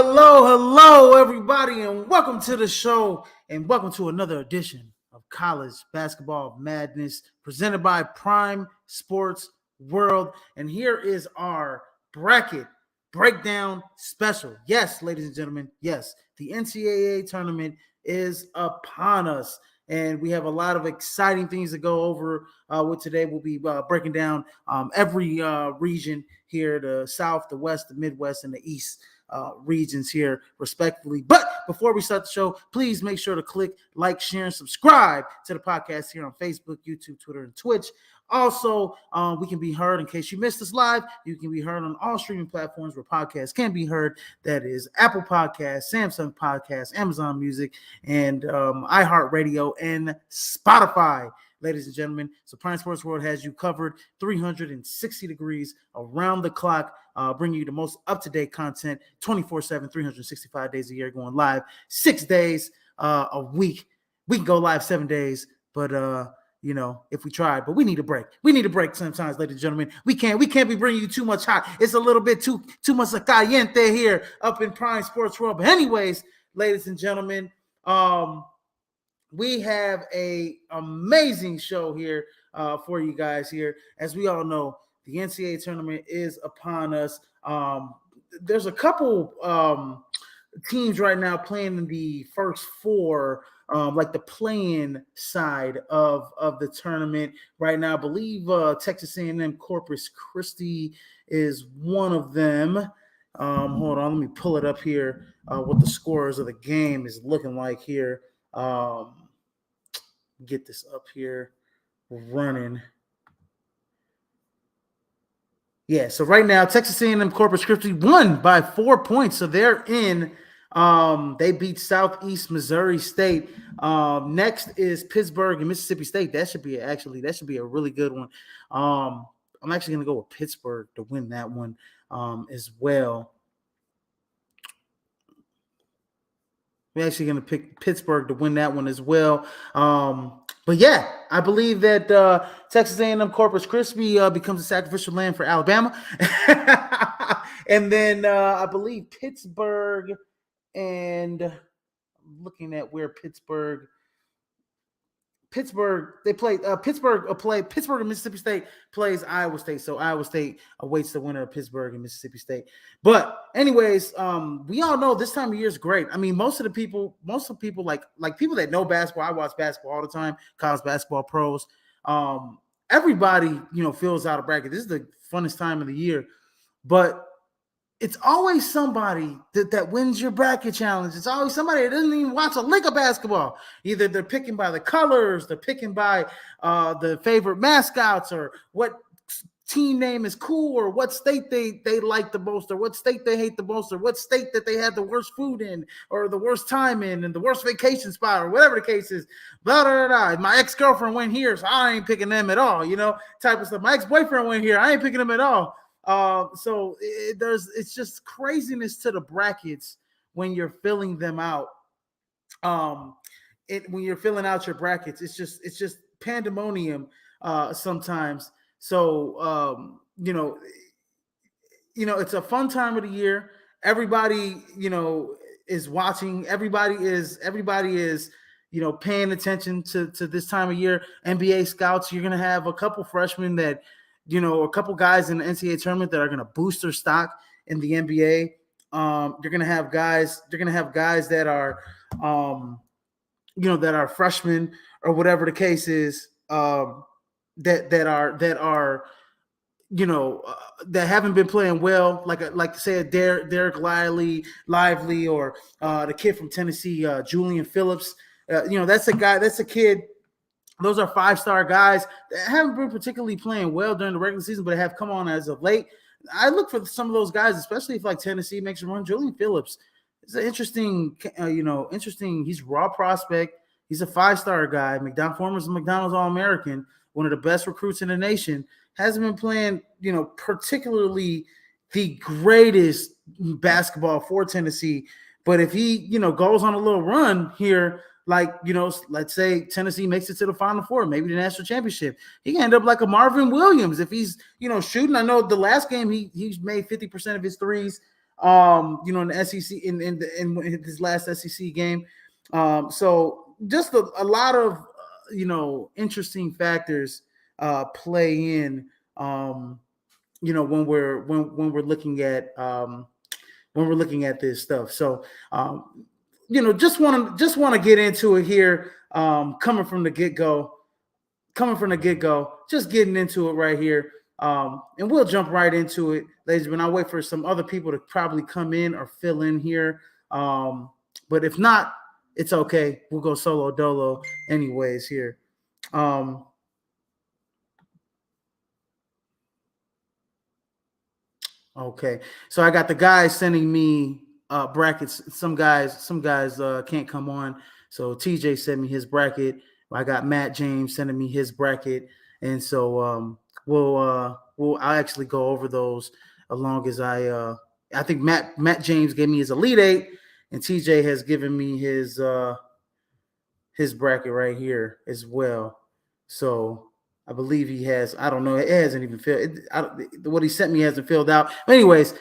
Hello, everybody, and welcome to the show, and welcome to another edition of College Basketball Madness, presented by Prime Sports World. And here is our bracket breakdown special. Yes, ladies and gentlemen, yes, the NCAA tournament is upon us, and we have a lot of exciting things to go over with today. We'll be breaking down every region here: the South, the West, the Midwest, and the East regions here respectively. But before we start the show, please make sure to click like, share, and subscribe to the podcast here on Facebook, YouTube, Twitter, and Twitch. Also, we can be heard, in case you missed us live, you can be heard on all streaming platforms where podcasts can be heard. That is Apple Podcasts, Samsung Podcasts, Amazon Music, and iHeartRadio, and Spotify. Ladies and gentlemen, so Prime Sports World has you covered 360 degrees around the clock, bringing you the most up-to-date content 24/7, 365 days a year, going live 6 days a week. We can go live 7 days, but if we tried, but we need a break. We need a break sometimes, ladies and gentlemen. We can't be bringing you too much hot. It's a little bit too much caliente here up in Prime Sports World. But anyways, ladies and gentlemen, we have a amazing show here for you guys here. As we all know, the NCAA tournament is upon us. There's a couple teams right now playing in the first four, like the play-in side of the tournament right now. I believe Texas A&M Corpus Christi is one of them. Hold on, let me pull it up here. What the scores of the game is looking like here. Get this up here running. Yeah, so right now Texas A&M Corpus Christi won by 4 points, so they're in. They beat Southeast Missouri State. Next is Pittsburgh and Mississippi State. That should be a really good one. I'm actually gonna go with Pittsburgh to win that one as well. We're actually going to pick Pittsburgh to win that one as well. But yeah, I believe that Texas A&M Corpus Christi becomes a sacrificial lamb for Alabama. And then I believe Pittsburgh, and I'm looking at where Pittsburgh they play Pittsburgh and Mississippi State plays Iowa State. So Iowa State awaits the winner of Pittsburgh and Mississippi State. But anyways, we all know this time of year is great. I mean, most of the people like people that know basketball. I watch basketball all the time, college basketball pros. Everybody, fills out a bracket. This is the funnest time of the year. But it's always somebody that wins your bracket challenge. It's always somebody that doesn't even watch a lick of basketball. Either they're picking by the colors, they're picking by the favorite mascots, or what team name is cool, or what state they like the most, or what state they hate the most, or what state that they had the worst food in, or the worst time in, and the worst vacation spot, or whatever the case is. Blah, blah, blah, blah. My ex-girlfriend went here, so I ain't picking them at all, type of stuff. My ex-boyfriend went here, I ain't picking them at all. So it's just craziness to the brackets when you're filling them out. When you're filling out your brackets, it's just pandemonium sometimes. So it's a fun time of the year. Everybody is watching. Everybody is paying attention to this time of year. NBA scouts, you're gonna have a couple freshmen that. A couple guys in the NCAA tournament that are going to boost their stock in the NBA. You're going to have guys that are, that are freshmen or whatever the case is, that haven't been playing well, like say a Derek Lively, or the kid from Tennessee, Julian Phillips. That's a kid. Those are five-star guys that haven't been particularly playing well during the regular season, but have come on as of late. I look for some of those guys, especially if Tennessee makes a run. Julian Phillips is an interesting. He's a raw prospect. He's a five-star guy. Former McDonald's All-American, one of the best recruits in the nation. Hasn't been playing, particularly the greatest basketball for Tennessee. But if he, goes on a little run here. Let's say Tennessee makes it to the Final Four, maybe the national championship. He can end up like a Marvin Williams if he's, shooting. I know the last game he made 50% of his threes. in the SEC in his last SEC game. So just a lot of interesting factors play in when we're looking at this stuff. So just want to get into it here. Coming from the get go, just getting into it right here. And we'll jump right into it, ladies and gentlemen. I'll wait for some other people to probably come in or fill in here. But if not, it's okay. We'll go solo dolo anyways here. Okay, so I got the guys sending me brackets. Some guys can't come on. So TJ sent me his bracket. I got Matt James sending me his bracket, and so I'll actually go over those along as I think Matt James gave me his Elite Eight, and TJ has given me his bracket right here as well. So I believe he has. I don't know. It hasn't even filled. What he sent me hasn't filled out. But anyways,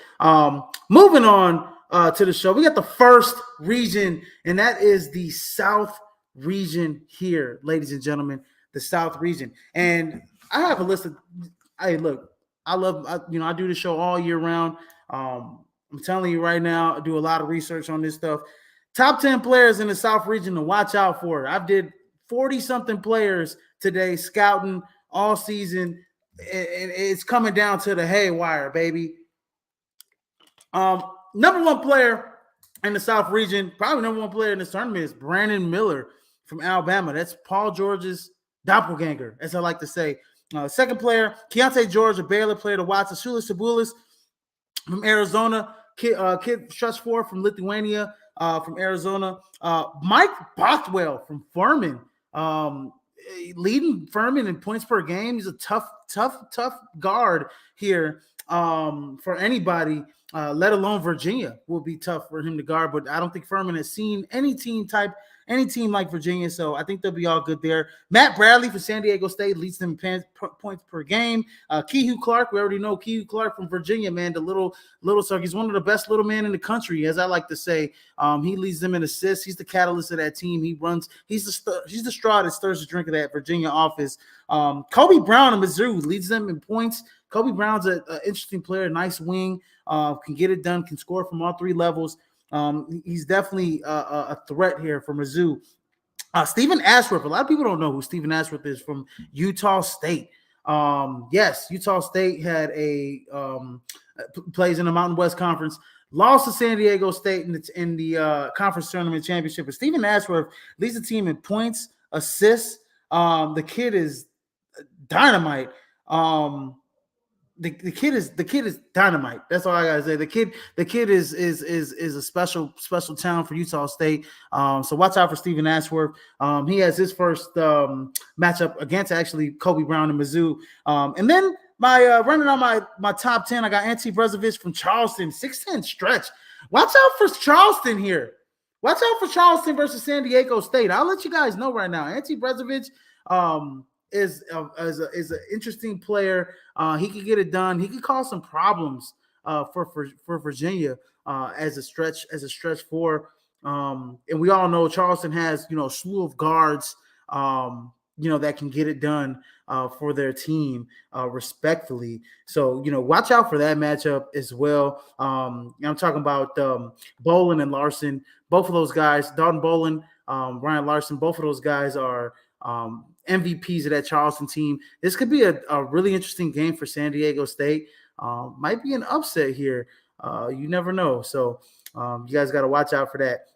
moving on to the show. We got the first region, and that is the South region here, ladies and gentlemen. The South region, and I have a list of. Hey, look, I do the show all year round. I'm telling you right now, I do a lot of research on this stuff. Top 10 players in the South region to watch out for. I did 40-something players today, scouting all season, and it's coming down to the haywire, baby. Number one player in the South region, probably number one player in this tournament is Brandon Miller from Alabama. That's Paul George's doppelganger, as I like to say. Second player, Keontae George, a Baylor player to watch. Asula Sabulis from Arizona. Kid Shushford from Lithuania. From Arizona, Mike Bothwell from Furman, leading Furman in points per game. He's a tough guard here for anybody, let alone Virginia will be tough for him to guard. But I don't think Furman has seen any team like Virginia, so I think they'll be all good there. Matt Bradley for San Diego State leads them in points per game. Kehu Clark, we already know Kehu Clark from Virginia, man, the little sir. He's one of the best little men in the country, as I like to say. He leads them in assists. He's the catalyst of that team. He's the straw that stirs the drink of that Virginia office. Kobe Brown of Mizzou leads them in points. Kobe Brown's an interesting player, nice wing, can get it done, can score from all three levels. He's definitely a threat here for Mizzou. Stephen Ashworth. A lot of people don't know who Stephen Ashworth is from Utah State. Yes, Utah State had plays in the Mountain West Conference. Lost to San Diego State in the conference tournament championship. But Stephen Ashworth leads the team in points, assists. The kid is dynamite. The kid is dynamite. That's all I gotta say. The kid is a special talent for Utah State. So watch out for Stephen Ashworth. He has his first matchup against actually Kobe Brown and Mizzou. And then running on my top 10, I got Ante Brezovic from Charleston, 6'10" stretch. Watch out for Charleston here. Watch out for Charleston versus San Diego State. I'll let you guys know right now. Ante Brezovic is an interesting player. He could get it done. He could cause some problems for Virginia as a stretch four. And we all know Charleston has a slew of guards that can get it done for their team respectfully. So watch out for that matchup as well. I'm talking about Bolin and Larson. Both of those guys, Dalton Bolin, Ryan Larson, both of those guys are MVPs of that Charleston team. This could be a really interesting game for San Diego State. Might be an upset here. You never know. So you guys got to watch out for that.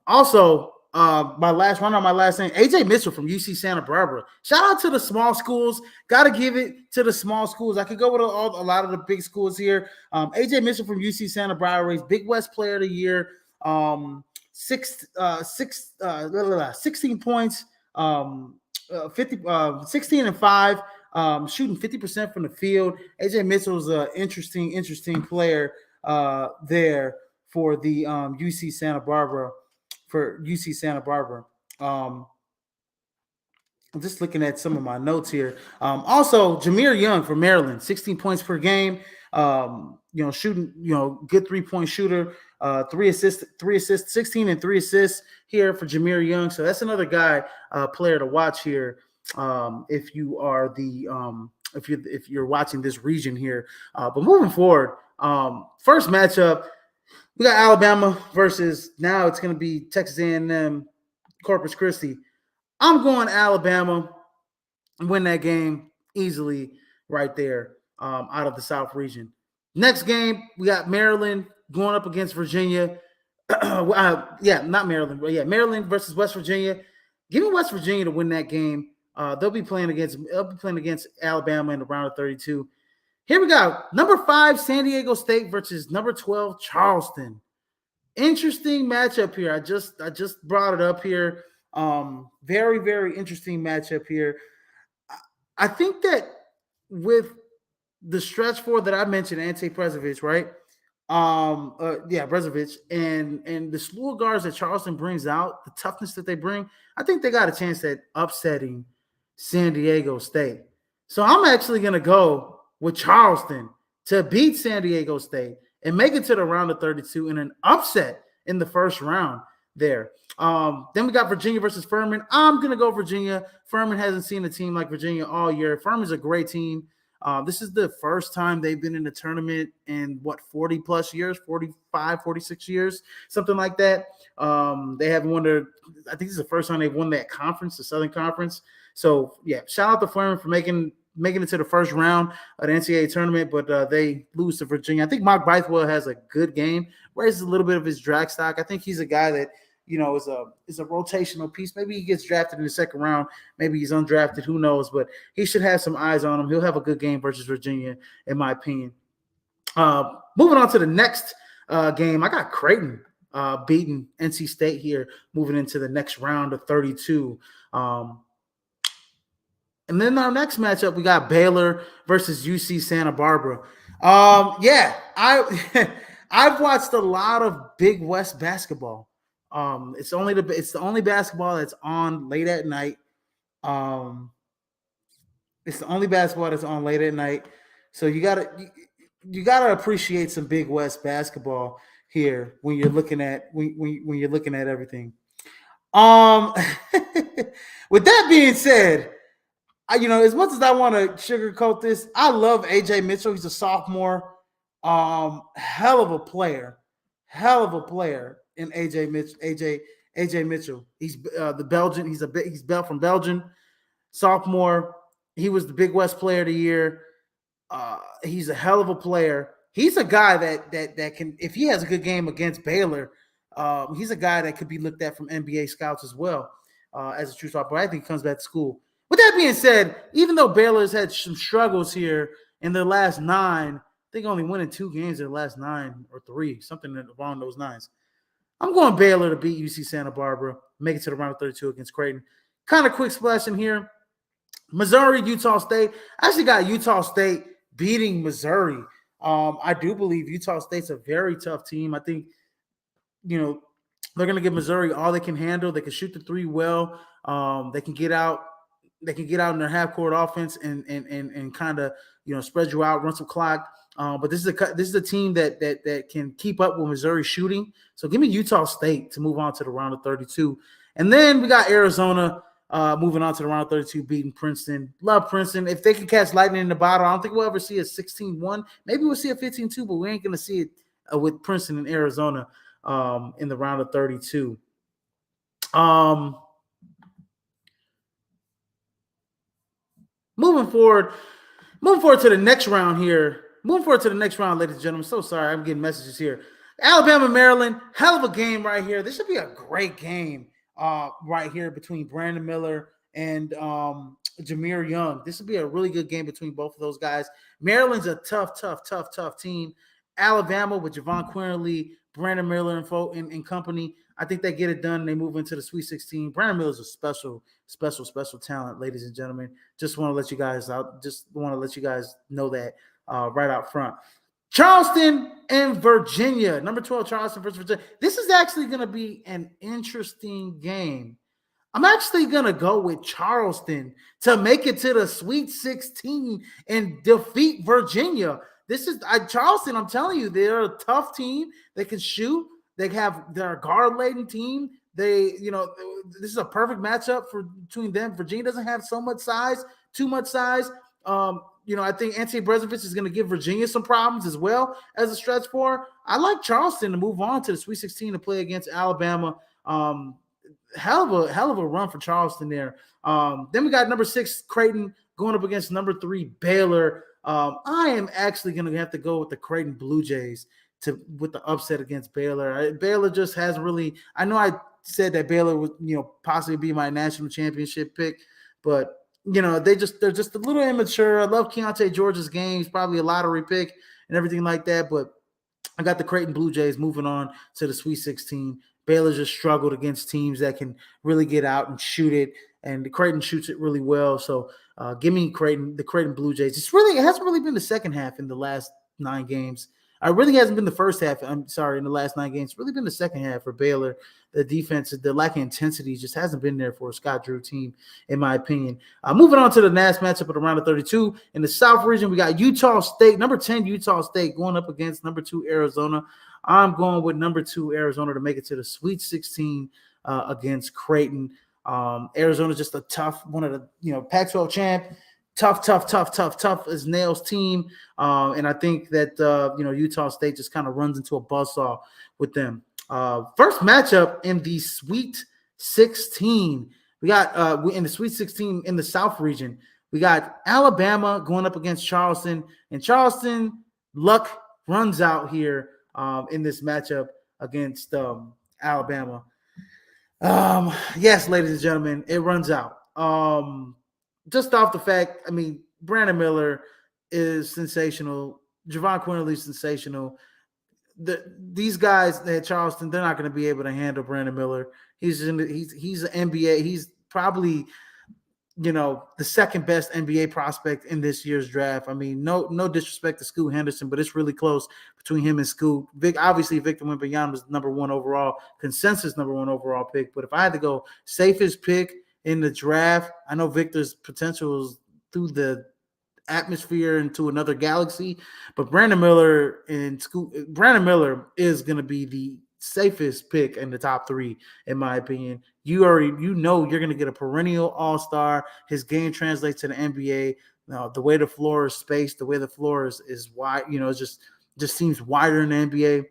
Also, my last name, AJ Mitchell from UC Santa Barbara. Shout out to the small schools. Got to give it to the small schools. I could go with a lot of the big schools here. AJ Mitchell from UC Santa Barbara is Big West Player of the Year. 16 points. 16 and 5, shooting 50% from the field. AJ Mitchell's an interesting player there for the UC Santa Barbara. I'm just looking at some of my notes here. Also, Jameer Young from Maryland, 16 points per game. Shooting, good 3-point shooter, 3 assists, 16 and 3 assists here for Jameer Young. So that's another guy, player to watch here. If you are if you're watching this region here, but moving forward, first matchup, we got Alabama versus, now it's going to be Texas A&M, Corpus Christi. I'm going Alabama, win that game easily right there, out of the South region. Next game, we got Maryland going up against Virginia. Not Maryland, but Maryland versus West Virginia. Give me West Virginia to win that game. They'll be playing against Alabama in the round of 32. Here we go. Number 5, San Diego State versus number 12, Charleston. Interesting matchup here. I just brought it up here. Very, very interesting matchup here. I think that with the stretch four that I mentioned, Ante Prezovic, right? Prezovic, and the slew of guards that Charleston brings out, the toughness that they bring, I think they got a chance at upsetting San Diego State. So I'm actually going to go with Charleston to beat San Diego State and make it to the round of 32 in an upset in the first round there. Then we got Virginia versus Furman. I'm going to go Virginia. Furman hasn't seen a team like Virginia all year. Furman's a great team. This is the first time they've been in the tournament in 40 plus years, 45, 46 years, something like that. They haven't won I think this is the first time they've won that conference, the Southern Conference. So shout out to Furman for making it to the first round of the NCAA tournament, but they lose to Virginia. I think Mark Bythwell has a good game, raises a little bit of his drag stock. I think he's a guy that, is a rotational piece. Maybe he gets drafted in the second round. Maybe he's undrafted. Who knows? But he should have some eyes on him. He'll have a good game versus Virginia, in my opinion. Moving on to the next game, I got Creighton beating NC State here, moving into the next round of 32. And then our next matchup, we got Baylor versus UC Santa Barbara. I've watched a lot of Big West basketball. It's the only basketball that's on late at night. It's the only basketball that's on late at night. So you gotta appreciate some Big West basketball here when you're looking at when you're looking at everything. With that being said, as much as I want to sugarcoat this, I love AJ Mitchell. He's a sophomore. Hell of a player in AJ Mitchell. He's the Belgian. He's from Belgium. Sophomore. He was the Big West Player of the Year. He's a hell of a player. He's a guy that can, if he has a good game against Baylor, he's a guy that could be looked at from NBA scouts as well, as a true star. But I think he comes back to school. With that being said, even though Baylor's had some struggles here in their last 9, I think only winning 2 games in the last 9 or 3, something along those lines. I'm going Baylor to beat UC Santa Barbara, make it to the round of 32 against Creighton. Kind of quick splash in here. Missouri, Utah State. I actually got Utah State beating Missouri. I do believe Utah State's a very tough team. I think, they're going to give Missouri all they can handle. They can shoot the 3 well. They can get out. They can get out in their half-court offense and kind of spread you out, run some clock. But this is a team that can keep up with Missouri shooting. So give me Utah State to move on to the round of 32, and then we got Arizona moving on to the round of 32, beating Princeton. Love Princeton. If they can catch lightning in the bottle, I don't think we'll ever see a 16-1. Maybe we'll see a 15-2, but we ain't going to see it with Princeton and Arizona in the round of 32. Moving forward to the next round here. Moving forward to the next round, ladies and gentlemen. So sorry, I'm getting messages here. Alabama, Maryland, hell of a game right here. This should be a great game right here between Brandon Miller and Jameer Young. This would be a really good game between both of those guys. Maryland's a tough team. Alabama with Javon Quinterly, Brandon Miller and company, I think they get it done and they move into the Sweet 16. Brandon Miller is a special talent, ladies and gentlemen. Just want to let you guys know that right out front. Charleston and Virginia, number 12, Charleston versus Virginia. This is actually going to be an interesting game. I'm actually going to go with Charleston to make it to the Sweet 16 and defeat Virginia. this is Charleston. I'm telling you, they're a tough team. They can shoot. They're a guard-laden team. This is a perfect matchup between them. Virginia doesn't have so much size, too much size. I think Ante Brezovic is going to give Virginia some problems as well as a stretch four. I like Charleston to move on to the Sweet 16 to play against Alabama. Hell of a run for Charleston there. Then we got number 6 Creighton going up against number 3 Baylor. I am actually going to have to go with the Creighton Blue Jays with the upset against Baylor. Baylor just hasn't really. I know I said that Baylor would possibly be my national championship pick, but they're just a little immature. I love Keontae George's game. He's probably a lottery pick and everything like that, but I got the Creighton Blue Jays moving on to the Sweet 16. Baylor just struggled against teams that can really get out and shoot it, and the Creighton shoots it really well. So give me the Creighton Blue Jays. It hasn't really been the second half in the last 9 games. It really hasn't been the first half. I'm sorry, in the last 9 games. It's really been the second half for Baylor. The defense, the lack of intensity just hasn't been there for a Scott Drew team, in my opinion. Moving on to the last matchup of the round of 32. In the South region, we got Utah State, number 10 Utah State going up against number 2 Arizona. I'm going with number 2 Arizona to make it to the Sweet 16 against Creighton. Arizona's just a tough, one of the Pac-12 champ. Tough as nails team. And I think that, Utah State just kind of runs into a buzzsaw with them. First matchup in the Sweet 16. We got in the Sweet 16 in the South region. We got Alabama going up against Charleston. And Charleston, luck runs out here in this matchup against Alabama. Yes, ladies and gentlemen, it runs out. Just off the fact, Brandon Miller is sensational. Javon Quinley is sensational. These guys at Charleston, they're not going to be able to handle Brandon Miller. He's an NBA. He's probably, the second best NBA prospect in this year's draft. No disrespect to Scoot Henderson, but it's really close between him and Scoot. Obviously, Victor Wembanyama was number 1 overall, consensus number 1 overall pick. But if I had to go safest pick in the draft, I know Victor's potential is through the atmosphere into another galaxy, but Brandon Miller is going to be the safest pick in the top 3, in my opinion. You're going to get a perennial all-star. His game translates to the NBA. The way the floor is spaced, the way the floor is wide, it just seems wider in the NBA.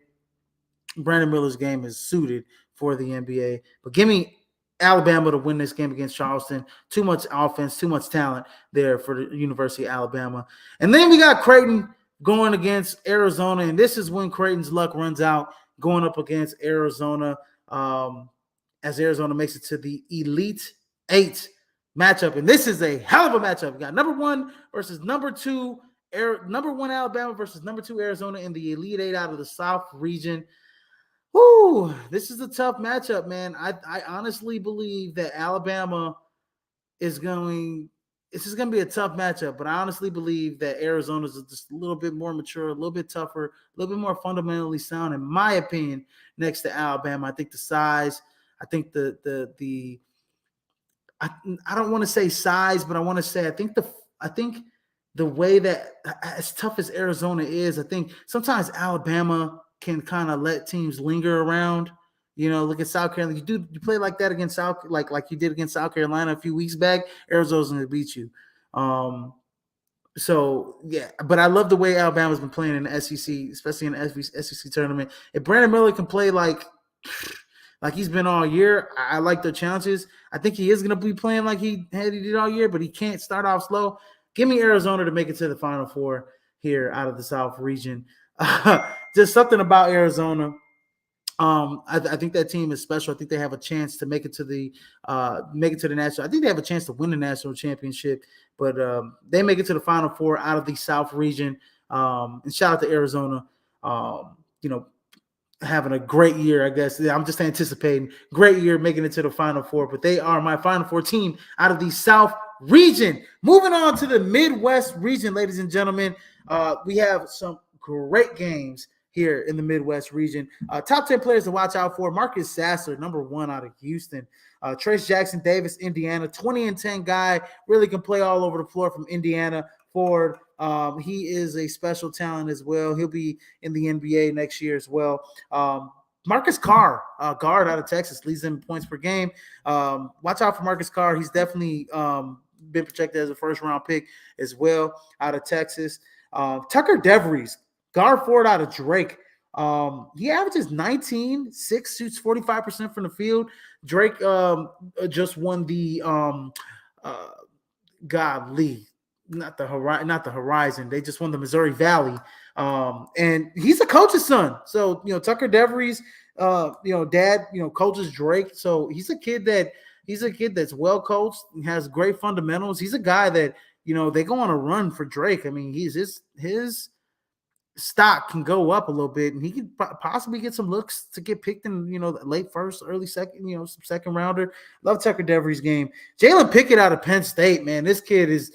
Brandon Miller's game is suited for the NBA. But give me Alabama to win this game against Charleston. Too much offense, too much talent there for the University of Alabama. And then we got Creighton going against Arizona, and this is when Creighton's luck runs out, going up against Arizona as Arizona makes it to the Elite 8 matchup. And this is a hell of a matchup. We got number 1 versus number 2, number 1 Alabama versus number 2 Arizona in the Elite 8 out of the South region. Whoo, this is a tough matchup, man. I honestly believe that Alabama this is going to be a tough matchup, but I honestly believe that Arizona is just a little bit more mature, a little bit tougher, a little bit more fundamentally sound, in my opinion, next to Alabama. I think the size, I think I don't want to say size, but I want to say I think the way that, as tough as Arizona is, I think sometimes Alabama can kind of let teams linger around. Look at South Carolina. You play like that against like you did against South Carolina a few weeks back, Arizona's going to beat you. So yeah, but I love the way Alabama's been playing in the SEC, especially in the SEC tournament. If Brandon Miller can play like he's been all year, I like the challenges. I think he is going to be playing like he did all year, but he can't start off slow. Give me Arizona to make it to the Final Four here out of the South region. Just something about Arizona. I think that team is special. I think they have a chance to make it to the national. I think they have a chance to win the national championship, but they make it to the Final Four out of the South region. And shout out to Arizona. Having a great year, I guess. I'm just anticipating great year making it to the Final Four, but they are my Final Four team out of the South region. Moving on to the Midwest region, ladies and gentlemen, we have some great games here in the Midwest region. Top 10 players to watch out for: Marcus Sasser, number 1 out of Houston. Trace Jackson Davis, Indiana, 20-10 guy, really can play all over the floor from Indiana forward. He is a special talent as well. He'll be in the NBA next year as well. Marcus Carr, guard out of Texas, leads them in points per game. Watch out for Marcus Carr. He's definitely been projected as a first-round pick as well out of Texas. Tucker DeVries, guard forward out of Drake. He averages 19, 6, shoots 45% from the field. Drake just won the godly, not the Horizon. They just won the Missouri Valley. And he's a coach's son. So, Tucker DeVries, dad, coaches Drake. So he's a kid that's well coached and has great fundamentals. He's a guy that, they go on a run for Drake. I mean, his stock can go up a little bit, and he could possibly get some looks to get picked in, late first, early second, some second rounder. Love Tucker DeVries' game. Jalen Pickett out of Penn State, man. This kid is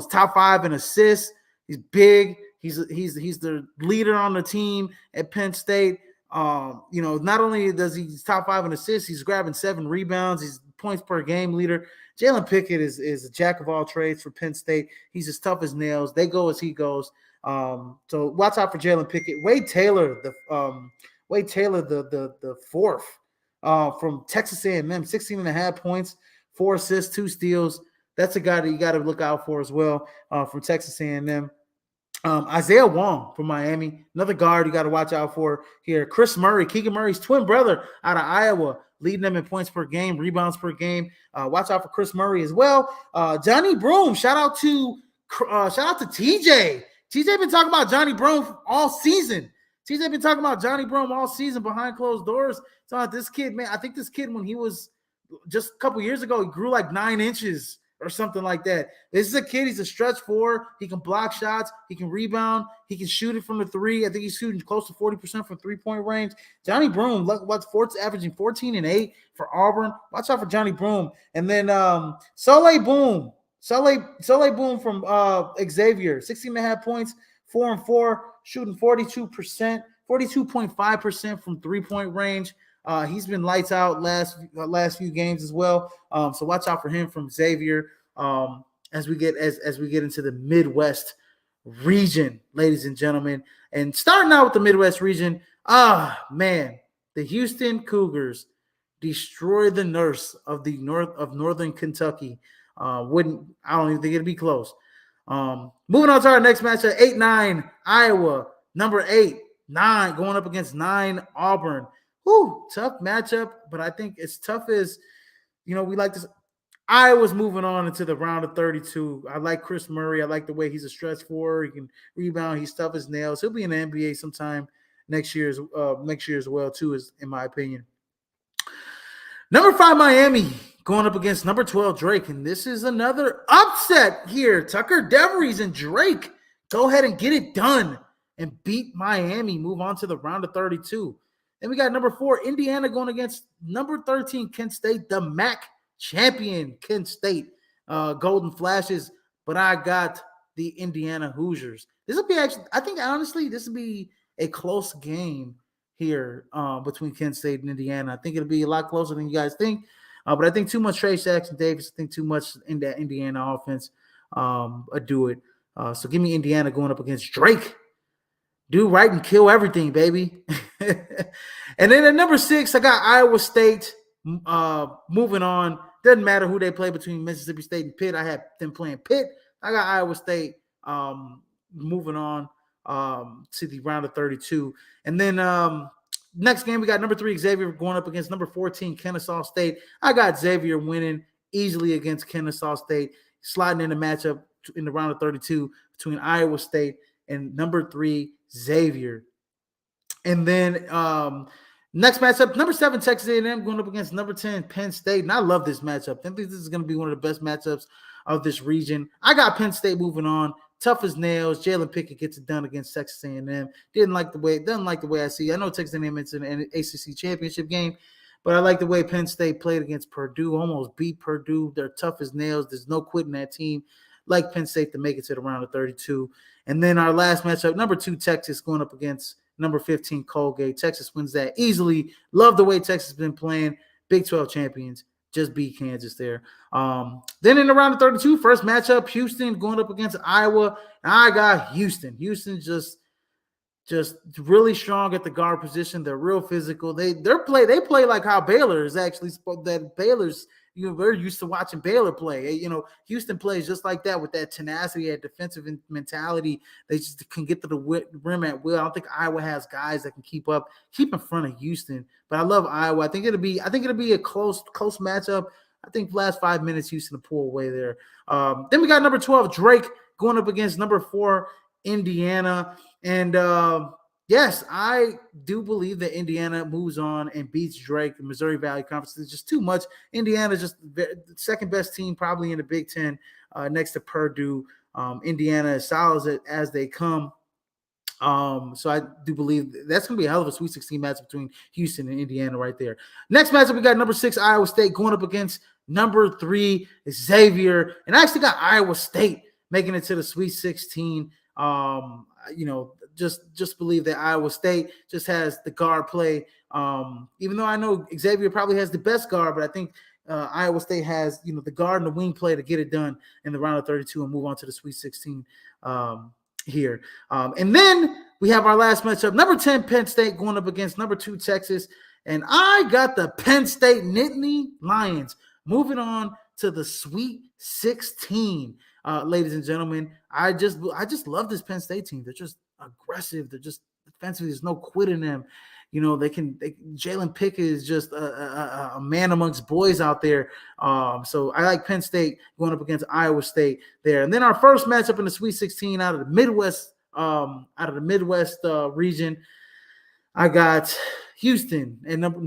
top 5 in assists. He's big. He's the leader on the team at Penn State. Not only does he's top 5 in assists, he's grabbing 7 rebounds. He's points per game leader. Jalen Pickett is a jack of all trades for Penn State. He's as tough as nails. They go as he goes. So watch out for Jalen Pickett. Wade Taylor, the fourth from Texas A&M, 16.5 points, 4 assists, 2 steals. That's a guy that you got to look out for as well from Texas A&M. Isaiah Wong from Miami, another guard you got to watch out for here. Chris Murray, Keegan Murray's twin brother out of Iowa, leading them in points per game, rebounds per game. Watch out for Chris Murray as well. Johnny Broome, shout out to TJ. TJ been talking about Johnny Broome all season. TJ been talking about Johnny Broome all season behind closed doors. So this kid, man, I think this kid, when he was just a couple years ago, he grew like 9 inches or something like that. This is a kid. He's a stretch 4. He can block shots. He can rebound. He can shoot it from the 3. I think he's shooting close to 40% from 3-point range. Johnny Broome, averaging 14 and 8 for Auburn. Watch out for Johnny Broome. And then Soleil Boom from Xavier, 16.5 points, 4 and 4, shooting 42%, 42.5% from 3-point range. He's been lights out last few games as well. So watch out for him from Xavier as we get into the Midwest region, ladies and gentlemen. And starting out with the Midwest region, the Houston Cougars destroyed the nurse of Northern Kentucky. I don't even think it'll be close. Moving on to our next matchup, 8-9 Iowa, number 8-9 going up against 9 Auburn. Whew, tough matchup, but I think as tough as, we like this. Iowa's moving on into the round of 32. I like Chris Murray. I like the way he's a stretch 4. He can rebound. He's tough as nails. He'll be in the NBA sometime next year as well, too, in my opinion. Number 5, Miami, going up against number 12, Drake. And this is another upset here. Tucker DeVries and Drake go ahead and get it done and beat Miami, move on to the round of 32. Then we got number 4, Indiana, going against number 13, Kent State, the MAC champion, Kent State, Golden Flashes. But I got the Indiana Hoosiers. This will be I think, honestly, this will be a close game here between Kent State and Indiana. I think it'll be a lot closer than you guys think. But I think too much Trey Jackson Davis. I think too much in that Indiana offense do it. So give me Indiana going up against Drake. Do right and kill everything, baby. And then at number 6, I got Iowa State moving on. Doesn't matter who they play between Mississippi State and Pitt. I had them playing Pitt. I got Iowa State moving on to the round of 32. And then next game, we got number 3, Xavier, going up against number 14, Kennesaw State. I got Xavier winning easily against Kennesaw State, sliding in the matchup in the round of 32 between Iowa State and number 3, Xavier. And then next matchup, number 7, Texas A&M going up against number 10, Penn State. And I love this matchup. I think this is going to be one of the best matchups of this region. I got Penn State moving on. Tough as nails. Jalen Pickett gets it done against Texas A&M. Doesn't like the way I see. I know Texas A&M is in an ACC championship game, but I like the way Penn State played against Purdue. Almost beat Purdue. They're tough as nails. There's no quitting that team. Like Penn State to make it to the round of 32. And then our last matchup, number 2, Texas going up against number 15, Colgate. Texas wins that easily. Love the way Texas has been playing. Big 12 champions. just beat Kansas there. Then in the round of 32, first matchup, Houston going up against Iowa. And I got Houston. Houston just really strong at the guard position. They're real physical. They play like how Baylor is actually that Baylor's. We're used to watching Baylor play. Houston plays just like that with that tenacity, that defensive mentality. They just can get to the rim at will. I don't think Iowa has guys that can keep in front of Houston. But I love Iowa. I think it'll be a close matchup. I think last 5 minutes Houston to pull away there. Then we got number 12 Drake going up against number 4 Indiana. And yes, I do believe that Indiana moves on and beats Drake. The Missouri Valley Conference is just too much. Indiana just the second best team probably in the Big Ten, next to Purdue. Indiana is solid as they come. So I do believe that's going to be a hell of a Sweet 16 match between Houston and Indiana right there. Next matchup, we got number 6 Iowa State going up against number 3 Xavier. And I actually got Iowa State making it to the Sweet 16. Just believe that Iowa State just has the guard play. Even though I know Xavier probably has the best guard, but I think Iowa State has, the guard and the wing play to get it done in the round of 32 and move on to the Sweet 16 here. And then we have our last matchup, number 10 Penn State going up against number 2 Texas. And I got the Penn State Nittany Lions moving on to the Sweet 16. Ladies and gentlemen, I just love this Penn State team. They're just aggressive. They're just defensively. There's no quit in them. Jalen Pickett is just a man amongst boys out there. So I like Penn State going up against Iowa State there. And then our first matchup in the Sweet 16 out of the Midwest region, I got Houston and number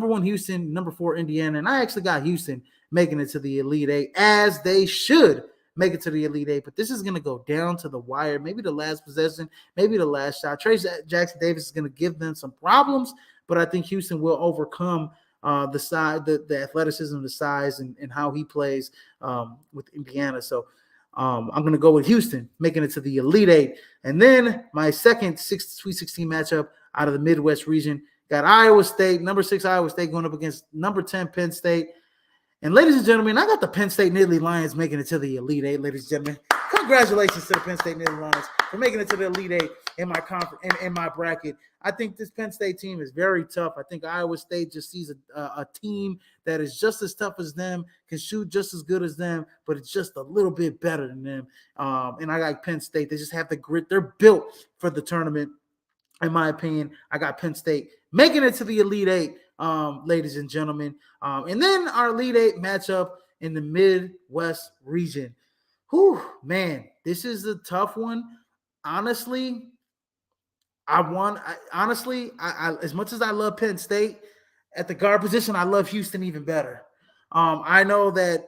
1 Houston, number 4 Indiana, and I actually got Houston making it to the Elite Eight, as they should make it to the Elite Eight. But this is going to go down to the wire. Maybe the last possession, maybe the last shot. Trey Jackson Davis is going to give them some problems, but I think Houston will overcome the size, the athleticism, the size, and how he plays with Indiana. So I'm going to go with Houston making it to the Elite Eight. And then my second Sweet 16 matchup out of the Midwest region, got Iowa State, number 6 Iowa State going up against number 10 Penn State. And ladies and gentlemen, I got the Penn State Nittany Lions making it to the Elite Eight, ladies and gentlemen. Congratulations to the Penn State Nittany Lions for making it to the Elite Eight in my conference, in my bracket. I think this Penn State team is very tough. I think Iowa State just sees a team that is just as tough as them, can shoot just as good as them, but it's just a little bit better than them. And I got Penn State. They just have the grit. They're built for the tournament, in my opinion. I got Penn State making it to the Elite Eight. Ladies and gentlemen. And then our Elite Eight matchup in the Midwest region. Whew, man, this is a tough one. Honestly, as much as I love Penn State, at the guard position, I love Houston even better. I know that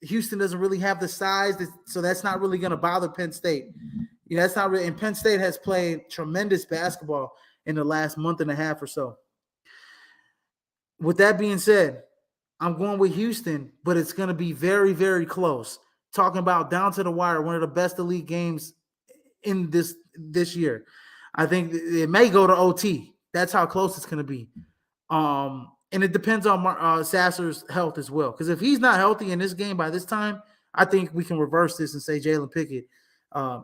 Houston doesn't really have the size, so that's not really going to bother Penn State. That's not really, and Penn State has played tremendous basketball in the last month and a half or so. With that being said, I'm going with Houston, but it's going to be very, very close. Talking about down to the wire, one of the best elite games in this year. I think it may go to OT. That's how close it's going to be. And it depends on Sasser's health as well. Because if he's not healthy in this game by this time, I think we can reverse this and say Jalen Pickett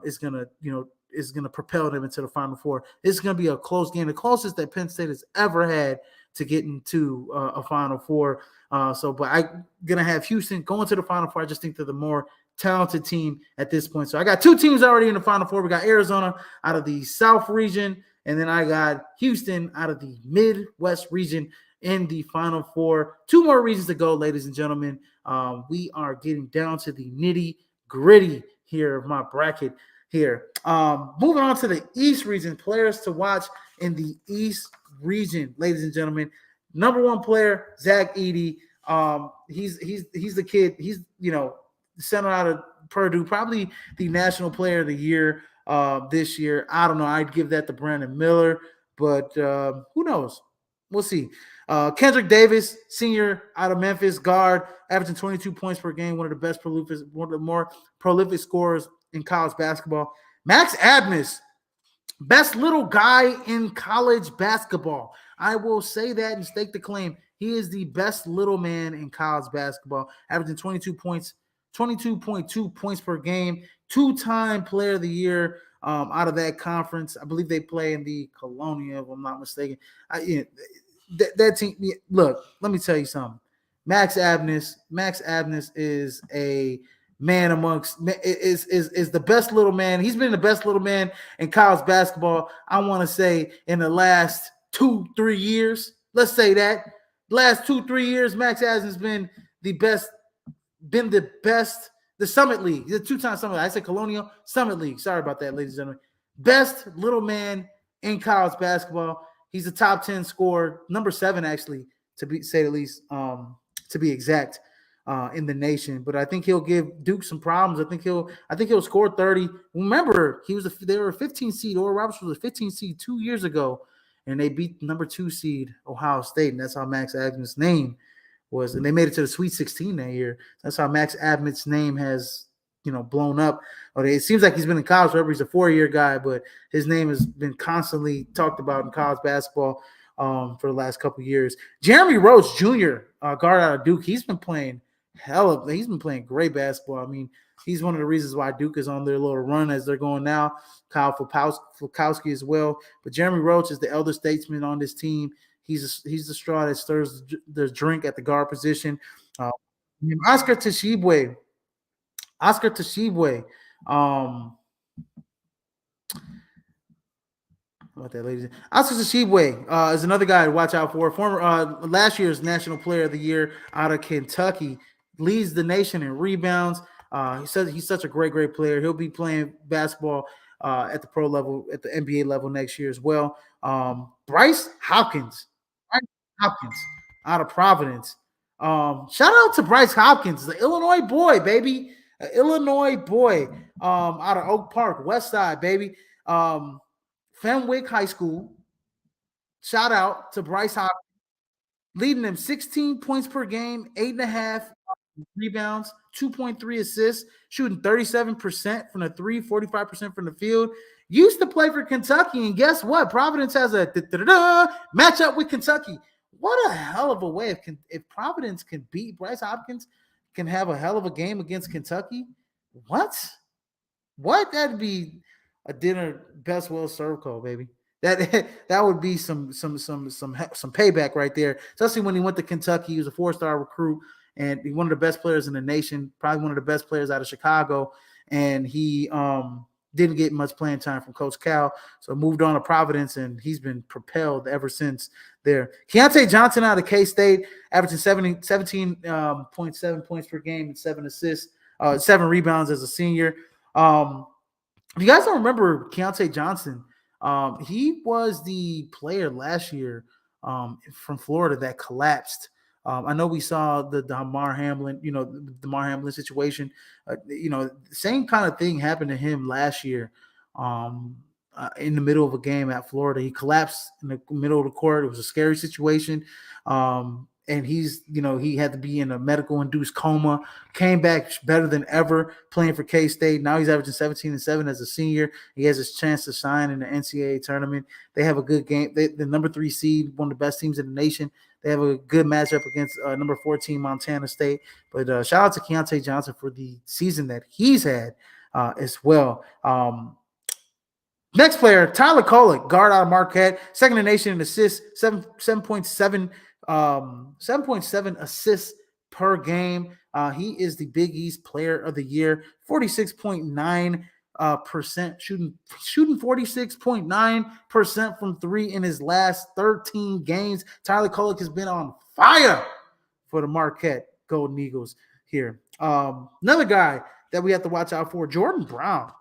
is going to propel them into the Final Four. It's going to be a close game, the closest that Penn State has ever had to get into a Final Four. But I'm going to have Houston going to the Final Four. I just think they're the more talented team at this point. So I got 2 teams already in the Final Four. We got Arizona out of the South region, and then I got Houston out of the Midwest region in the Final Four. 2 more regions to go, ladies and gentlemen. We are getting down to the nitty-gritty here of my bracket here. Moving on to the East region, players to watch in the East region, ladies and gentlemen. Number 1 player, Zach Edey. He's the kid. He's center out of Purdue, probably the National Player of the Year this year. I don't know. I'd give that to Brandon Miller, but who knows? We'll see. Kendrick Davis, senior out of Memphis, guard, averaging 22 points per game, one of the more prolific scorers in college basketball. Max Abmas, best little guy in college basketball. I will say that and stake the claim. He is the best little man in college basketball, averaging 22.2 points per game, two-time player of the year out of that conference. I believe they play in the Colonia, if I'm not mistaken. That team, look, let me tell you something. Max Abness is a man amongst is the best little man. He's been the best little man in college basketball. I want to say in the last 2-3 years. Let's say that last 2-3 years, Max Abness has been the best. The Summit League, the two-time Summit League. I said Colonial Summit League. Sorry about that, ladies and gentlemen. Best little man in college basketball. He's a top 10 scorer, number 7 actually, to be say the least, to be exact, in the nation. But I think he'll give Duke some problems. I think he'll score 30. Remember, they were a 15 seed. Oral Roberts was a 15 seed 2 years ago, and they beat the number 2 seed Ohio State, and that's how Max Abness' name was, and they made it to the Sweet 16 that year. That's how Max Abness' name has, blown up. It seems like he's been in college forever. He's a 4-year guy, but his name has been constantly talked about in college basketball for the last couple of years. Jeremy Roach Jr., guard out of Duke, he's been playing great basketball. I mean, he's one of the reasons why Duke is on their little run as they're going now. Kyle Fulkowski as well. But Jeremy Roach is the elder statesman on this team. He's the straw that stirs the drink at the guard position. Oscar Tshiebwe. About that, ladies. Oscar Tshiebwe is another guy to watch out for. Former last year's National Player of the Year out of Kentucky, leads the nation in rebounds. He says he's such a great player. He'll be playing basketball at the pro level, at the NBA level next year as well. Bryce Hopkins out of Providence. Shout out to Bryce Hopkins, the Illinois boy, baby. Illinois boy out of Oak Park, West Side, baby. Fenwick High School. Shout out to Bryce Hopkins, leading them 16 points per game, 8.5 rebounds, 2.3 assists, shooting 37% from the 3, 45% from the field. Used to play for Kentucky, and guess what? Providence has a matchup with Kentucky. What a hell of a way if Providence can beat Bryce Hopkins, can have a hell of a game against Kentucky. What? That'd be a dinner best well served call, baby. That would be some payback right there. Especially when he went to Kentucky, he was a 4-star recruit and one of the best players in the nation, probably one of the best players out of Chicago, and he didn't get much playing time from Coach Cal, so moved on to Providence, and he's been propelled ever since there. Keontae Johnson out of K-State, averaging 17.7 points per game and 7 assists, 7 rebounds as a senior. If you guys don't remember Keontae Johnson, he was the player last year from Florida that collapsed. I know we saw the Damar Hamlin, the Damar Hamlin situation. Same kind of thing happened to him last year in the middle of a game at Florida. He collapsed in the middle of the court. It was a scary situation. And he had to be in a medical-induced coma, came back better than ever playing for K-State. Now he's averaging 17 and 7 as a senior. He has his chance to shine in the NCAA tournament. They have a good game. The number 3 seed, one of the best teams in the nation. They have a good matchup against number 14 Montana State. But shout out to Keontae Johnson for the season that he's had as well. Next player, Tyler Kolek, guard out of Marquette, second in the nation in assists, 7.7 assists per game. He is the Big East Player of the Year, 46.9%, shooting 46.9% from 3 in his last 13 games. Tyler Kolek has been on fire for the Marquette Golden Eagles here. Another guy that we have to watch out for, Jordan Brown,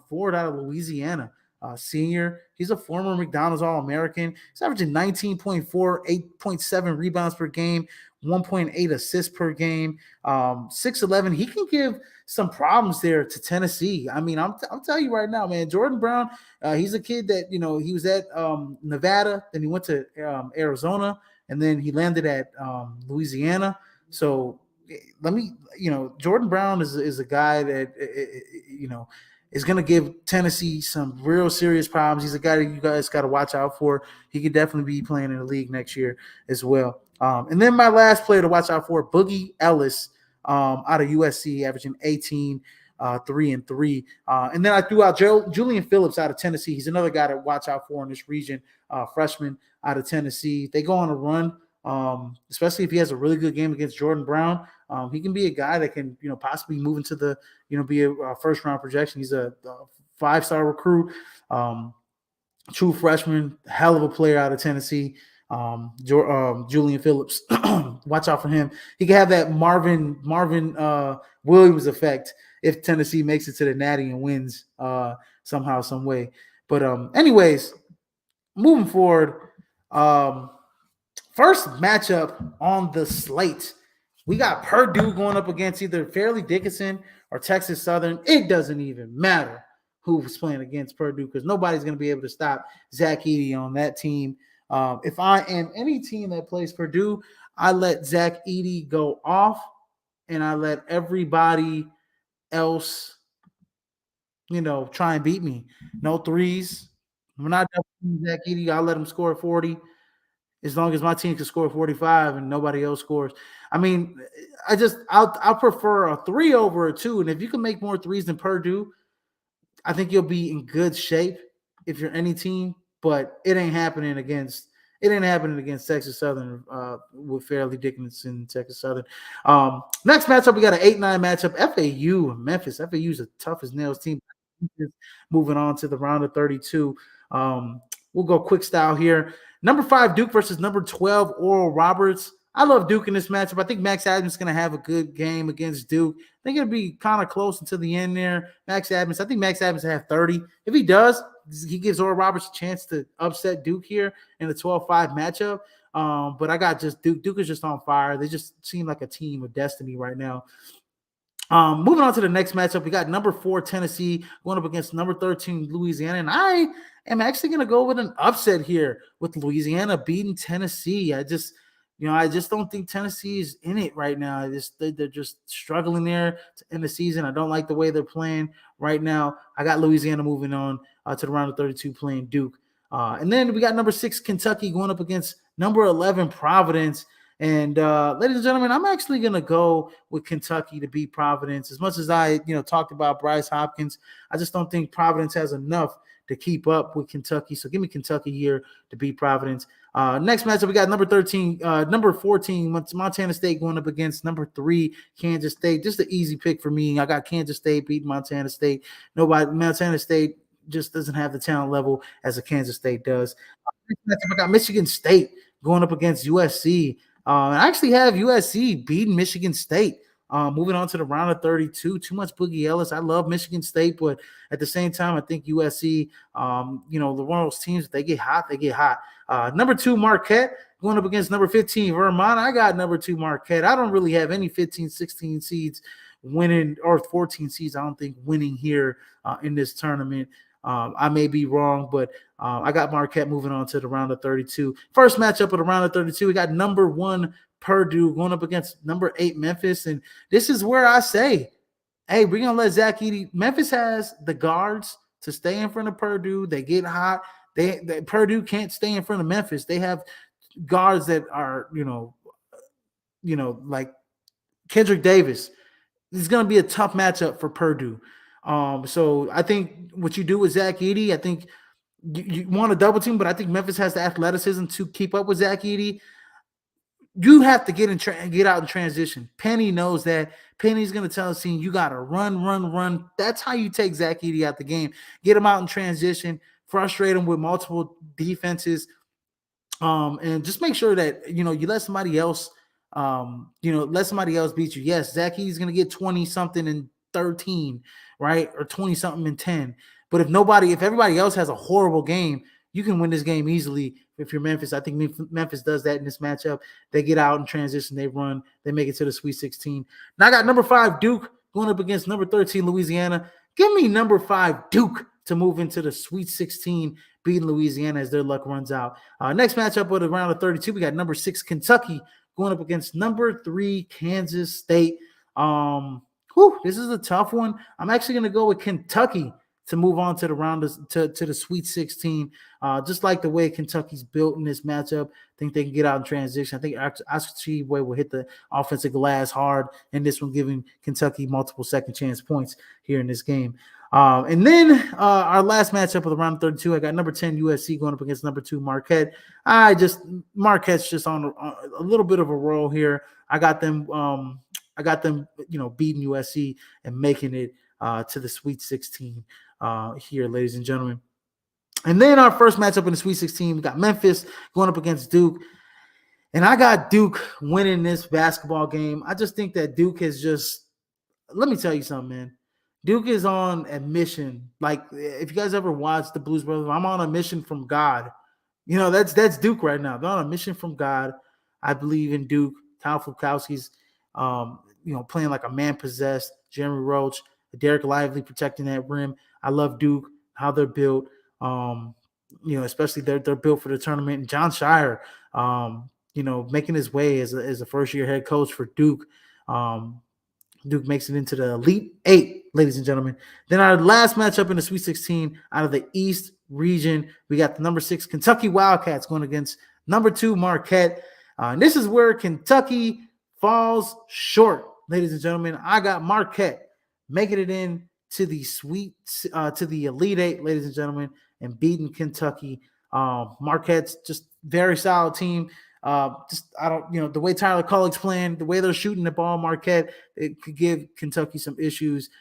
forward out of Louisiana. Senior. He's a former McDonald's All-American. He's averaging 19.4, 8.7 rebounds per game, 1.8 assists per game, 6'11". He can give some problems there to Tennessee. I mean, I'm telling you right now, man, Jordan Brown, he's a kid that, he was at Nevada, then he went to Arizona, and then he landed at Louisiana. So Jordan Brown is a guy that, is going to give Tennessee some real serious problems. He's a guy that you guys got to watch out for. He could definitely be playing in the league next year as well. And then my last player to watch out for, Boogie Ellis, out of USC, averaging 18, 3-3. And then I threw out Julian Phillips out of Tennessee. He's another guy to watch out for in this region, freshman out of Tennessee. They go on a run, especially if he has a really good game against Jordan Brown. He can be a guy that can, possibly move into the, be a first round projection. He's a 5-star recruit, true freshman, hell of a player out of Tennessee. Julian Phillips, watch out for him. He can have that Marvin Williams effect if Tennessee makes it to the Natty and wins somehow, some way. But anyways, moving forward, first matchup on the slate, we got Purdue going up against either Fairleigh Dickinson or Texas Southern. It doesn't even matter who's playing against Purdue because nobody's going to be able to stop Zach Edey on that team. If I am any team that plays Purdue, I let Zach Edey go off, and I let everybody else, try and beat me. No threes. When I double Zach Edey, I'll let him score 40 as long as my team can score 45 and nobody else scores. I mean, I'll prefer a 3 over a 2. And if you can make more threes than Purdue, I think you'll be in good shape if you're any team, but it ain't happening against Texas Southern with Fairleigh Dickinson, Texas Southern. Next matchup, we got an 8-9 matchup. FAU, Memphis. FAU is a tough as nails team. Moving on to the round of 32. We'll go quick style here. Number 5, Duke versus number 12, Oral Roberts. I love Duke in this matchup. I think Max Adams is going to have a good game against Duke. I think it'll be kind of close until the end there. I think Max Adams will have 30. If he does, he gives Oral Roberts a chance to upset Duke here in the 12-5 matchup. But I got just Duke. Duke is just on fire. They just seem like a team of destiny right now. Moving on to the next matchup, we got number 4 Tennessee going up against number 13 Louisiana, and I am actually going to go with an upset here with Louisiana beating Tennessee. I just don't think Tennessee is in it right now. They're just struggling there to end the season. I don't like the way they're playing right now. I got Louisiana moving on to the round of 32 playing Duke. And then we got number 6 Kentucky going up against number 11 Providence. And ladies and gentlemen, I'm actually going to go with Kentucky to beat Providence. As much as I, talked about Bryce Hopkins, I just don't think Providence has enough to keep up with Kentucky. So give me Kentucky here to beat Providence. Next matchup, we got number 14 Montana State going up against number 3 Kansas State. Just an easy pick for me. I got Kansas State beating Montana State. Montana State just doesn't have the talent level as a Kansas State does. Next matchup, I got Michigan State going up against USC. And I actually have USC beating Michigan State. Moving on to the round of 32, too much Boogie Ellis. I love Michigan State, but at the same time, I think USC, one of those teams, if they get hot, they get hot. Number 2, Marquette going up against number 15, Vermont. I got number 2, Marquette. I don't really have any 15, 16 seeds winning or 14 seeds, I don't think, winning here in this tournament. I may be wrong, but I got Marquette moving on to the round of 32. First matchup of the round of 32, we got number 1 Purdue going up against number 8 Memphis, and this is where I say, hey, we're gonna let Zach Edey. Memphis has the guards to stay in front of Purdue. They get hot. Purdue can't stay in front of Memphis. They have guards that are, like Kendrick Davis. It's gonna be a tough matchup for Purdue. So I think what you do with Zach Edey, I think you want to double team, but I think Memphis has the athleticism to keep up with Zach Edey. You have to get out in transition. Penny knows that. Penny's going to tell the team, you got to run. That's how you take Zach Edey out the game. Get him out in transition, frustrate him with multiple defenses, and just make sure that, you let somebody else, beat you. Yes, Zach Edey's going to get 20-something and 13, right? Or 20-something and 10. But if everybody else has a horrible game, you can win this game easily if you're Memphis. I think Memphis does that in this matchup. They get out in transition, they run, they make it to the Sweet 16. Now I got number 5 Duke going up against number 13 Louisiana. Give me number 5 Duke to move into the Sweet 16, beating Louisiana as their luck runs out. Next matchup of the round of 32, we got number 6 Kentucky going up against number 3 Kansas State. This is a tough one. I'm actually going to go with Kentucky to move on to the round to the Sweet 16. Just like the way Kentucky's built in this matchup, I think they can get out in transition. I think Oscar Tshiebwe will hit the offensive glass hard in this one, giving Kentucky multiple second chance points here in this game. And then our last matchup of the round 32, I got number 10 USC going up against number 2 Marquette. Marquette's just on a little bit of a roll here. I got them, beating USC and making it to the Sweet 16 here, ladies and gentlemen. And then our first matchup in the Sweet 16, we got Memphis going up against Duke. And I got Duke winning this basketball game. I just think that Duke is just – let me tell you something, man. Duke is on a mission. Like, if you guys ever watched the Blues Brothers, I'm on a mission from God. That's Duke right now. They're on a mission from God. I believe in Duke. Kyle Fulkowski's, playing like a man possessed. Jeremy Roach, Derek Lively protecting that rim. I love Duke, how they're built. Especially they're built for the tournament. And John Shire, making his way as a first-year head coach for Duke. Duke makes it into the Elite Eight, ladies and gentlemen. Then our last matchup in the Sweet 16 out of the East region, we got the number 6 Kentucky Wildcats going against number 2 Marquette. And this is where Kentucky falls short, ladies and gentlemen. I got Marquette making it in to the to the Elite Eight, ladies and gentlemen, and beating Kentucky. Marquette's just very solid team. The way Tyler Collick's playing, the way they're shooting the ball, Marquette, it could give Kentucky some issues.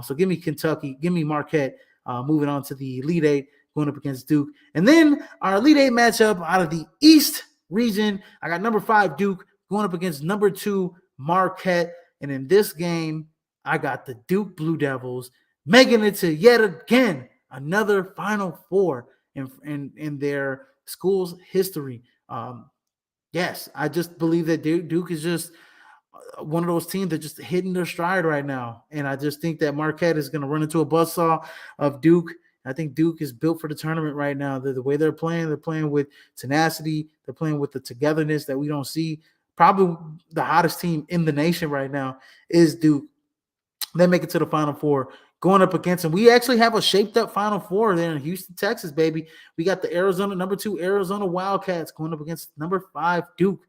So give me Kentucky, give me Marquette, moving on to the Elite Eight, going up against Duke. And then our Elite Eight matchup out of the East region, I got number 5 Duke going up against number 2 Marquette. And in this game, I got the Duke Blue Devils making it to yet again another Final Four in their school's history. Yes, I just believe that Duke is just one of those teams that just hitting their stride right now. And I just think that Marquette is going to run into a buzzsaw of Duke. I think Duke is built for the tournament right now. The way they're playing with tenacity. They're playing with the togetherness that we don't see. Probably the hottest team in the nation right now is Duke. They make it to the Final Four. Going up against them. We actually have a shaped up Final Four there in Houston, Texas, baby. We got the number 2 Arizona Wildcats going up against number 5 Duke.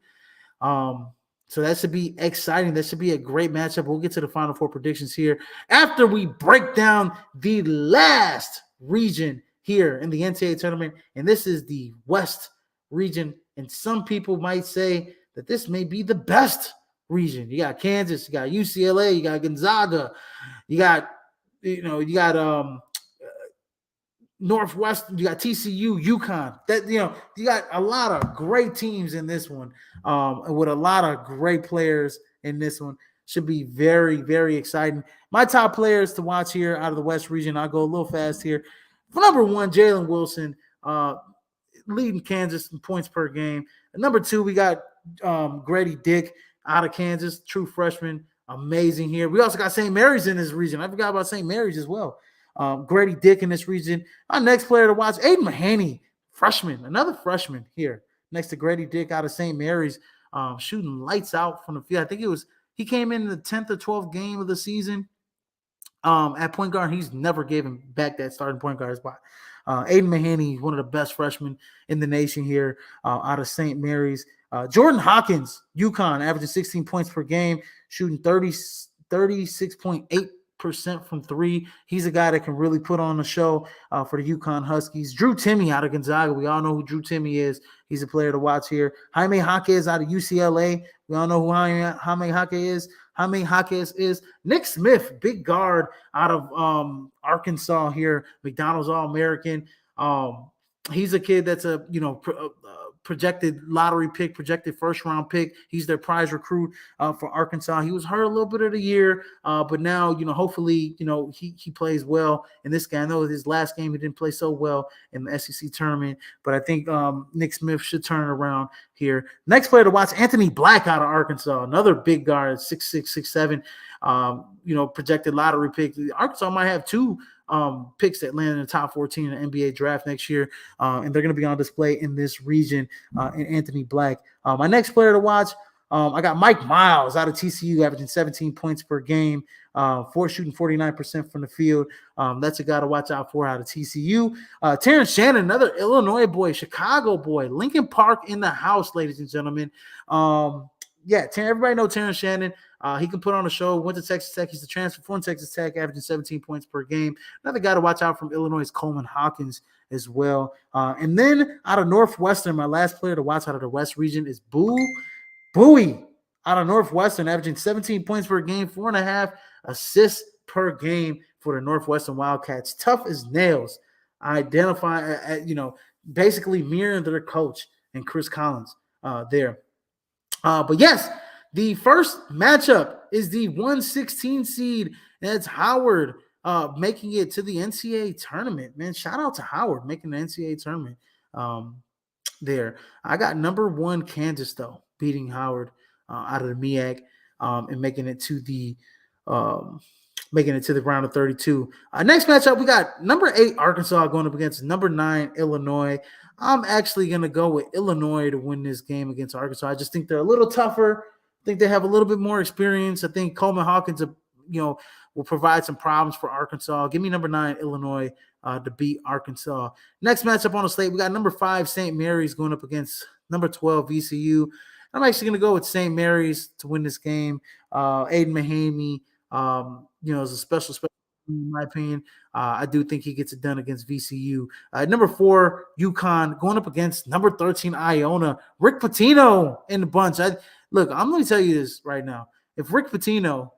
So that should be exciting. That should be a great matchup. We'll get to the Final Four predictions here after we break down the last region here in the NCAA tournament. And this is the West region. And some people might say that this may be the best region. You got Kansas, you got UCLA, you got Gonzaga, you got Northwestern, you got TCU, UConn. You got a lot of great teams in this one, with a lot of great players in this one. Should be very, very exciting. My top players to watch here out of the West region, I'll go a little fast here. For number 1, Jalen Wilson, leading Kansas in points per game. And number 2, we got Grady Dick out of Kansas, true freshman. Amazing here. We also got St. Mary's in this region. I forgot about St. Mary's as well. Grady Dick in this region. Our next player to watch, Aiden Mahaney, freshman, another freshman here next to Grady Dick out of St. Mary's, shooting lights out from the field. I think he came in the 10th or 12th game of the season at point guard. He's never given back that starting point guard spot. Aiden Mahaney, one of the best freshmen in the nation here out of St. Mary's. Jordan Hawkins, UConn, averaging 16 points per game, shooting 36.8% from 3. He's a guy that can really put on a show for the UConn Huskies. Drew Timme out of Gonzaga. We all know who Drew Timme is. He's a player to watch here. Jaime Jaquez out of UCLA. We all know who Jaime Jaquez is. Jaime Jaquez is. Nick Smith, big guard out of Arkansas here, McDonald's All-American. He's a kid that's a projected lottery pick, projected first-round pick. He's their prize recruit for Arkansas. He was hurt a little bit of the year, but now, hopefully, he plays well in this game. I know his last game he didn't play so well in the SEC tournament, but I think Nick Smith should turn it around here. Next player to watch, Anthony Black out of Arkansas, another big guard, 6'6", 6'7", projected lottery pick. Arkansas might have 2 picks that land in the top 14 in the NBA draft next year, and they're going to be on display in this region in Anthony Black. My next player to watch, I got Mike Miles out of TCU averaging 17 points per game, shooting 49% from the field. That's a guy to watch out for out of TCU. Terrence Shannon, another Illinois boy, Chicago boy, Lincoln Park in the house, ladies and gentlemen. Everybody know Terrence Shannon. He can put on a show. Went to Texas Tech. He's the transfer from Texas Tech, averaging 17 points per game. Another guy to watch out from Illinois is Coleman Hawkins as well. And then out of Northwestern, my last player to watch out of the West region is Bowie out of Northwestern, averaging 17 points per game, 4.5 assists per game for the Northwestern Wildcats. Tough as nails. Basically mirroring their coach and Chris Collins there. But yes, the first matchup is the 116 seed. That's Howard making it to the NCAA tournament. Man, shout out to Howard making the NCAA tournament there. I got number 1 Kansas, though, beating Howard out of the MEAC and making it to the round of 32. Next matchup, we got number 8 Arkansas going up against number 9 Illinois. I'm actually going to go with Illinois to win this game against Arkansas. I just think they're a little tougher. I think they have a little bit more experience. I think Coleman Hawkins, will provide some problems for Arkansas. Give me number 9 Illinois to beat Arkansas. Next matchup on the slate, we got number 5 St. Mary's going up against number 12 VCU. I'm actually going to go with St. Mary's to win this game. Aiden Mahaney, is a special in my opinion. I do think he gets it done against VCU. Number 4, UConn going up against number 13 Iona. Rick Pitino in the bunch. I'm going to tell you this right now. If Rick Pitino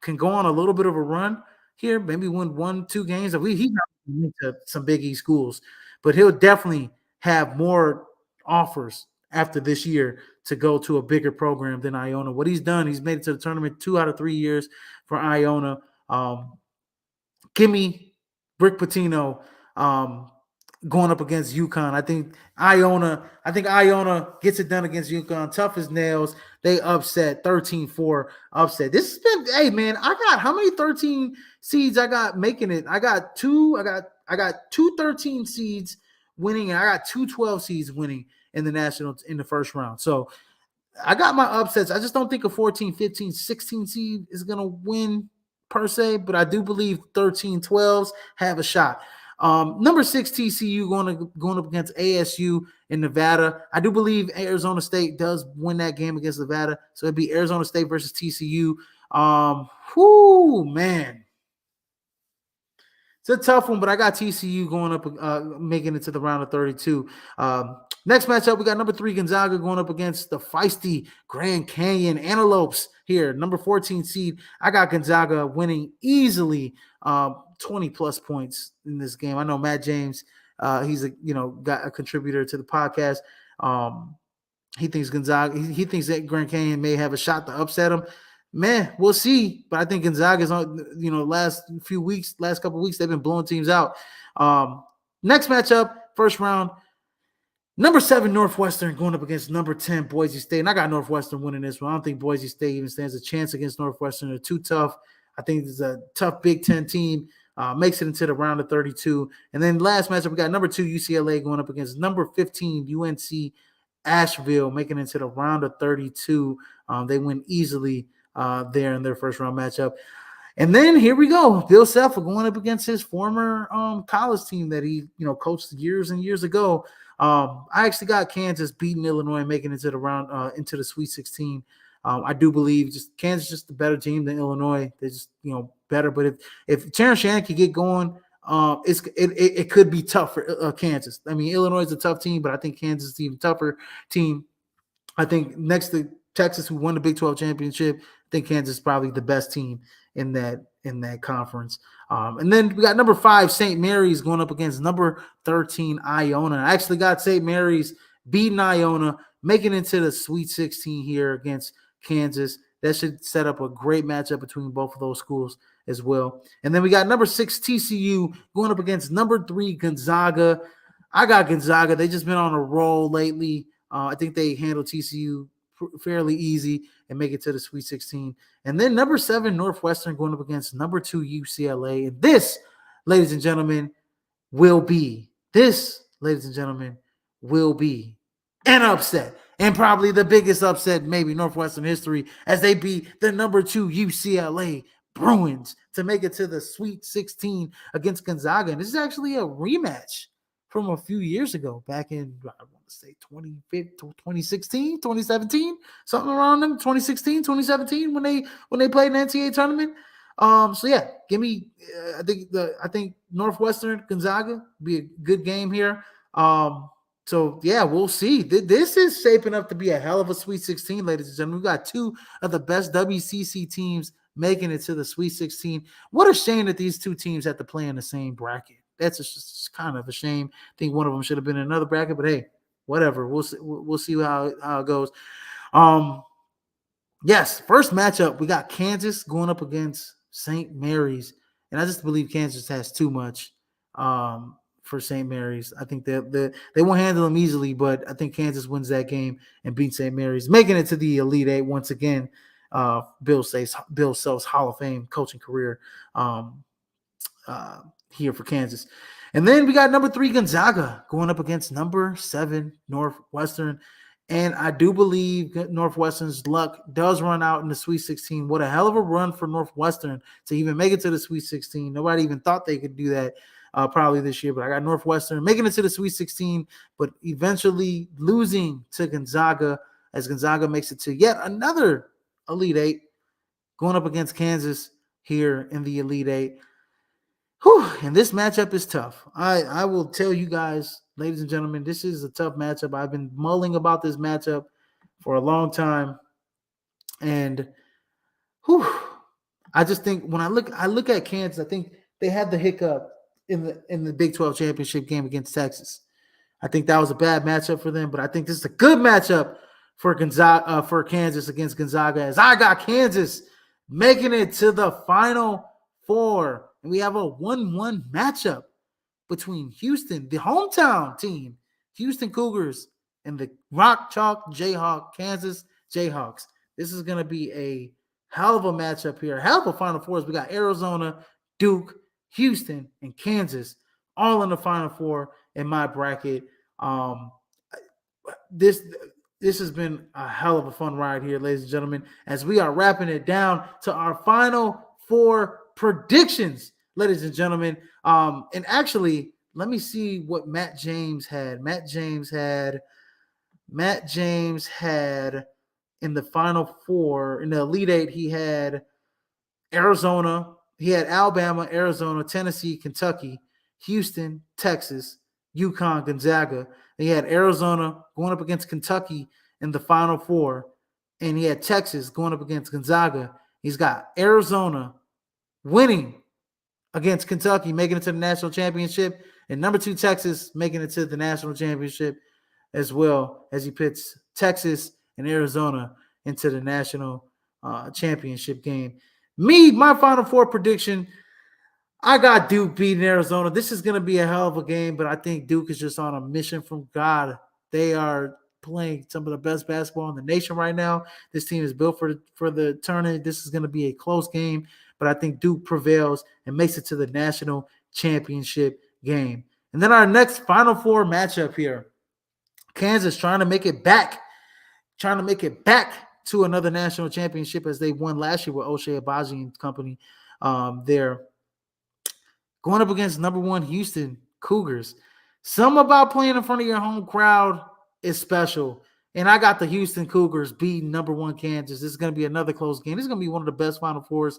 can go on a little bit of a run here, maybe win 1-2 games, he's not into some Big East schools, but he'll definitely have more offers after this year to go to a bigger program than Iona. What he's done, he's made it to the tournament 2 out of 3 years for Iona. Give me Rick Pitino going up against UConn. I think Iona gets it done against UConn. Tough as nails. They upset 13-4 upset. This has been, hey man, I got how many 13 seeds I got making it? I got two 13 seeds winning, and I got 2 12 seeds winning in the nationals in the first round. So I got my upsets. I just don't think a 14, 15, 16 seed is going to win per se, but I do believe 13, 12s have a shot. Number 6 TCU going up against ASU in Nevada. I do believe Arizona State does win that game against Nevada, so it'd be Arizona State versus TCU. Man, it's a tough one, but I got TCU going up, making it to the round of 32. Next matchup, we got number 3 Gonzaga going up against the feisty Grand Canyon Antelopes here. Number 14 seed. I got Gonzaga winning easily, 20 plus points in this game. I know Matt James, he's got a contributor to the podcast. He thinks Gonzaga. He thinks that Grand Canyon may have a shot to upset him. Man, we'll see. But I think Gonzaga's on, last couple of weeks, they've been blowing teams out. Next matchup, first round, number 7 Northwestern going up against number 10 Boise State. And I got Northwestern winning this one. I don't think Boise State even stands a chance against Northwestern. They're too tough. I think it's a tough Big Ten team. Makes it into the round of 32. And then last matchup, we got number 2 UCLA going up against number 15 UNC Asheville, making it into the round of 32. They win easily there in their first round matchup. And then here we go. Bill Self going up against his former college team that he coached years and years ago. I actually got Kansas beating Illinois, making it to the round into the Sweet 16. I do believe Kansas is just the better team than Illinois. They're just better. But if Terrence Shannon can get going, it could be tough for Kansas. I mean, Illinois is a tough team, but I think Kansas is an even tougher team. I think next to Texas, who won the Big 12 championship, I think Kansas is probably the best team in that conference. And then we got number 5 St. Mary's going up against number 13 Iona. I actually got St. Mary's beating Iona, making it into the Sweet 16 here against Kansas. That should set up a great matchup between both of those schools as well. And then we got number 6 TCU going up against number 3 Gonzaga. I got Gonzaga. They just been on a roll lately. I think they handle TCU fairly easy and make it to the Sweet 16. And then number 7 Northwestern going up against number 2 UCLA. And this, ladies and gentlemen, will be an upset. and probably the biggest upset maybe Northwestern history as they beat the number 2 UCLA Bruins to make it to the Sweet 16 against Gonzaga. And this is actually a rematch from a few years ago, back in, I want to say 2016, 2017, something around them, 2016, 2017, when they played an NCAA tournament. So yeah, give me. I think Northwestern Gonzaga be a good game here. So yeah, we'll see. This is shaping up to be a hell of a Sweet 16, ladies and gentlemen. We got two of the best WCC teams making it to the Sweet 16. What a shame that these two teams have to play in the same bracket. That's just kind of a shame. I think one of them should have been in another bracket, but hey, whatever. We'll see how it goes. Yes, first matchup, we got Kansas going up against St. Mary's. And I just believe Kansas has too much for St. Mary's. I think that they won't handle them easily, but I think Kansas wins that game and beats St. Mary's, making it to the Elite Eight once again. Bill Self's Hall of Fame coaching career here for Kansas. And then we got number 3 Gonzaga going up against number 7 Northwestern. And I do believe Northwestern's luck does run out in the Sweet 16. What a hell of a run for Northwestern to even make it to the Sweet 16. Nobody even thought they could do that probably this year. But I got Northwestern making it to the Sweet 16, but eventually losing to Gonzaga as Gonzaga makes it to yet another Elite Eight, going up against Kansas here in the Elite Eight. Whew, and this matchup is tough. I will tell you guys, ladies and gentlemen, this is a tough matchup. I've been mulling about this matchup for a long time. And I just think when I look at Kansas, I think they had the hiccup in the Big 12 championship game against Texas. I think that was a bad matchup for them, but I think this is a good matchup for Gonzaga, for Kansas against Gonzaga, as I got Kansas making it to the Final Four. And we have a 1-1 matchup between Houston, the hometown team, Houston Cougars, and the Rock Chalk Jayhawk, Kansas Jayhawks. This is going to be a hell of a matchup here. Hell of a Final Fours. We got Arizona, Duke, Houston, and Kansas all in the Final Four in my bracket. This has been a hell of a fun ride here, ladies and gentlemen, as we are wrapping it down to our Final Four predictions, ladies and gentlemen. And actually, let me see what Matt James had. Matt James had in the Final Four, in the Elite Eight, he had Arizona, he had Alabama, Arizona, Tennessee, Kentucky, Houston, Texas, UConn, Gonzaga. He had Arizona going up against Kentucky in the Final Four, and he had Texas going up against Gonzaga. He's got Arizona winning against Kentucky, making it to the national championship, and number 2 Texas making it to the national championship, as well as he pits Texas and Arizona into the national championship game. My Final Four prediction, I got Duke beating Arizona. This is going to be a hell of a game, but I think Duke is just on a mission from God. They are playing some of the best basketball in the nation right now. This team is built for the tournament. This is going to be a close game, but I think Duke prevails and makes it to the national championship game. And then our next Final Four matchup here, Kansas trying to make it back to another national championship as they won last year with O'Shea Abaji and company. They're going up against number 1 Houston Cougars. Something about playing in front of your home crowd is special. And I got the Houston Cougars beating number 1 Kansas. This is going to be another close game. This is going to be one of the best Final Fours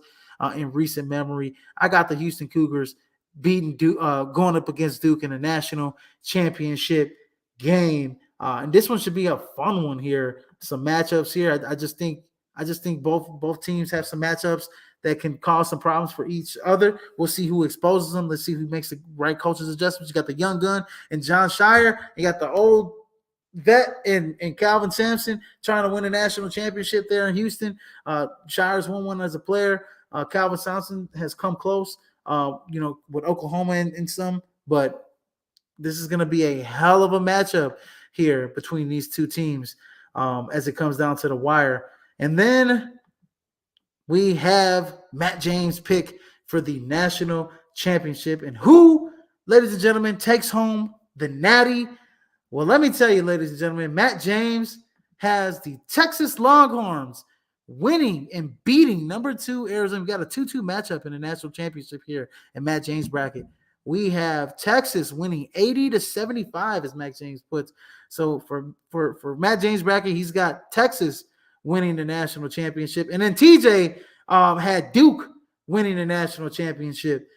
in recent memory. I got the Houston Cougars beating Duke, going up against Duke in a national championship game. And this one should be a fun one here. Some matchups here. I just think both teams have some matchups that can cause some problems for each other. We'll see who exposes them. Let's see who makes the right coaches adjustments. You got the young gun and John Shire. You got the old vet and Calvin Sampson trying to win a national championship there in Houston. Shire's won one as a player. Calvin Sampson has come close, with Oklahoma and some. But this is going to be a hell of a matchup here between these two teams as it comes down to the wire. And then we have Matt James' pick for the national championship. And who, ladies and gentlemen, takes home the natty? Well, let me tell you, ladies and gentlemen, Matt James has the Texas Longhorns winning and beating number 2 Arizona. We got a 2-2 matchup in the national championship here in Matt James' bracket. We have Texas winning 80-75, as Matt James puts. So for Matt James' bracket, he's got Texas winning the national championship, and then TJ had Duke winning the national championship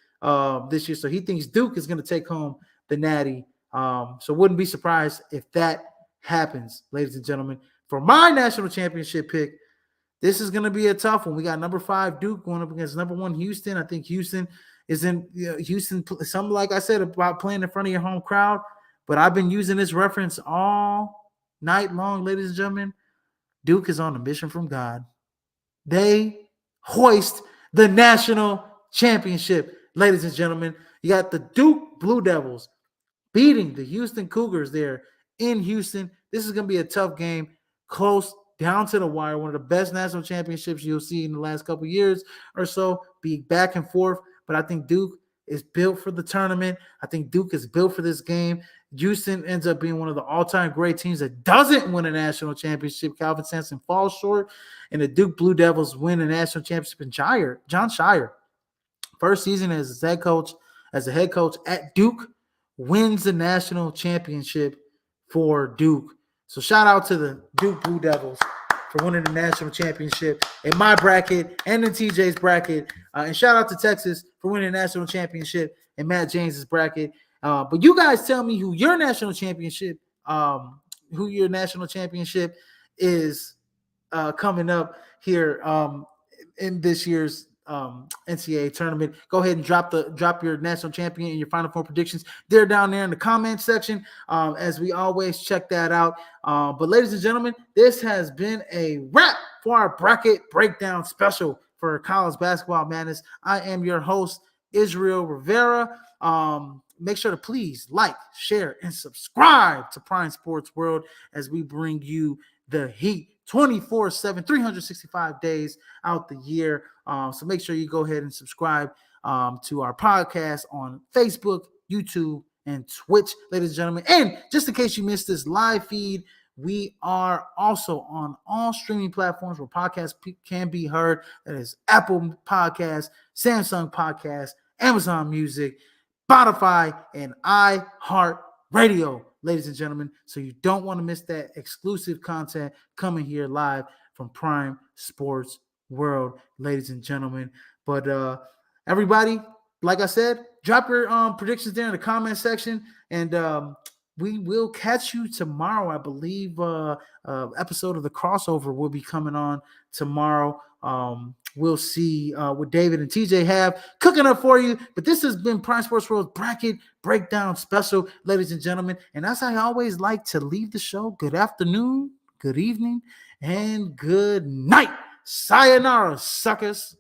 this year. So he thinks Duke is going to take home the Natty. So wouldn't be surprised if that happens, ladies and gentlemen. For my national championship pick, this is going to be a tough one. We got number 5 Duke going up against number 1 Houston. I think Houston is in Houston. Something like I said about playing in front of your home crowd, but I've been using this reference all night long, ladies and gentlemen. Duke is on a mission from God. They hoist the national championship, ladies and gentlemen. You got the Duke Blue Devils beating the Houston Cougars there in Houston. This is going to be a tough game, close, down to the wire. One of the best national championships you'll see in the last couple of years or so. Be back and forth, but I think Duke is built for the tournament. I think Duke is built for this game. Houston ends up being one of the all-time great teams that doesn't win a national championship. Calvin Sampson falls short, and the Duke Blue Devils win a national championship. And John Shire, first season as a head coach at Duke, wins the national championship for Duke. So shout out to the Duke Blue Devils for winning the national championship in my bracket and in TJ's bracket. And shout out to Texas for winning the national championship in Matt James's bracket. But you guys tell me who your national championship is coming up here in this year's NCAA tournament. Go ahead and drop your national champion and your Final Four predictions. They're down there in the comment section. As we always check that out. But ladies and gentlemen, this has been a wrap for our bracket breakdown special for College Basketball Madness. I am your host, Israel Rivera. Make sure to please like, share, and subscribe to Prime Sports World as we bring you the heat 24/7, 365 days out the year. So make sure you go ahead and subscribe to our podcast on Facebook, YouTube, and Twitch, ladies and gentlemen. And just in case you missed this live feed, we are also on all streaming platforms where podcasts can be heard. That is Apple Podcasts, Samsung Podcasts, Amazon Music, Spotify, and iHeartRadio, ladies and gentlemen. So you don't want to miss that exclusive content coming here live from Prime Sports World, ladies and gentlemen. But everybody, like I said, drop your predictions there in the comment section, and we will catch you tomorrow. I believe episode of the crossover will be coming on tomorrow. We'll see what David and TJ have cooking up for you. But this has been Prime Sports World's bracket breakdown special, ladies and gentlemen. And as I always like to leave the show, good afternoon, good evening, and good night. Sayonara, suckers.